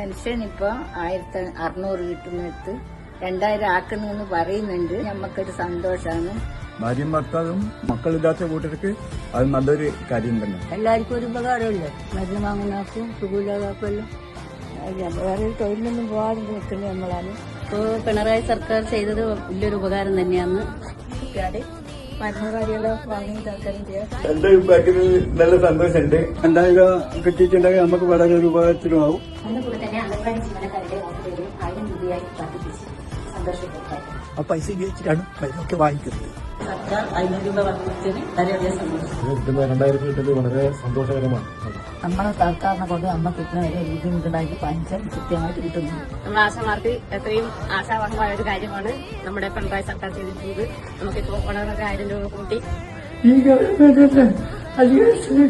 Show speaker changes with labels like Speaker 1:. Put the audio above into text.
Speaker 1: Pension ഇപ്പൊ 1600 കിട്ടുന്നിടത്ത് 2000 ആക്കണമെന്ന് പറയുന്നുണ്ട്. നമുക്കൊരു സന്തോഷമാണ്.
Speaker 2: ഭാര്യയും ഭർത്താവും മക്കളില്ലാത്ത കൂട്ടർക്ക് അത് നല്ലൊരു കാര്യം തന്നെ.
Speaker 1: എല്ലാവർക്കും ഒരു ഉപകാരമല്ലേ, മരുന്ന് വാങ്ങുന്നവർക്കും സുഖമില്ലാതാക്കുമല്ലോ. വേറെ തൊഴിലൊന്നും പോകാതെ നിൽക്കുന്നത് നമ്മളാണ്.
Speaker 3: ഇപ്പോൾ പിണറായി സർക്കാർ ചെയ്തത് വലിയൊരു ഉപകാരം തന്നെയാണ്.
Speaker 1: മരുന്ന് കാര്യങ്ങളോ വാങ്ങി സർക്കാരും ചെയ്യാം.
Speaker 2: എന്റെ അഭിപ്രായത്തിൽ നല്ല സന്തോഷമുണ്ട്. 2000 കിട്ടിയിട്ടുണ്ടെങ്കിൽ നമുക്ക് വളരെ ഒരു ഉപകാരത്തിനുമാവും.
Speaker 3: അതിന്റെ കൂടെ തന്നെ അംഗൻവാടി ജീവനക്കാരുടെ ഓഫീസുകളിൽ 1000 രൂപയായി വർദ്ധിപ്പിച്ച് സന്തോഷപ്പെടുത്താം.
Speaker 4: ആ പൈസ ഉപയോഗിച്ചിട്ടാണ് മരുന്നൊക്കെ വാങ്ങിക്കുന്നത്.
Speaker 3: സർക്കാർ 500 രൂപ വർദ്ധിപ്പിച്ചതിന് വളരെയധികം സന്തോഷം.
Speaker 2: 2000 കിട്ടുന്നത് വളരെ സന്തോഷകരമാണ്.
Speaker 4: നമ്മളെ സർക്കാരിനെ കൊണ്ട് നമുക്ക് കിട്ടുന്ന വരെ ബുദ്ധിമുട്ടുണ്ടാക്കി പെൻഷൻ കൃത്യമായിട്ട് കിട്ടുന്നു.
Speaker 5: നമ്മൾ ആശാമാർക്ക് എത്രയും ആശാവഹമായ ഒരു കാര്യമാണ് നമ്മുടെ പിണറായി സർക്കാർ ചെയ്തിട്ടുള്ളത്. നമുക്കിപ്പോൾ വളരെ 1000 രൂപ കൂട്ടി
Speaker 4: ഈ ഗവൺമെന്റിന്റെ അധികാരത്തിൽ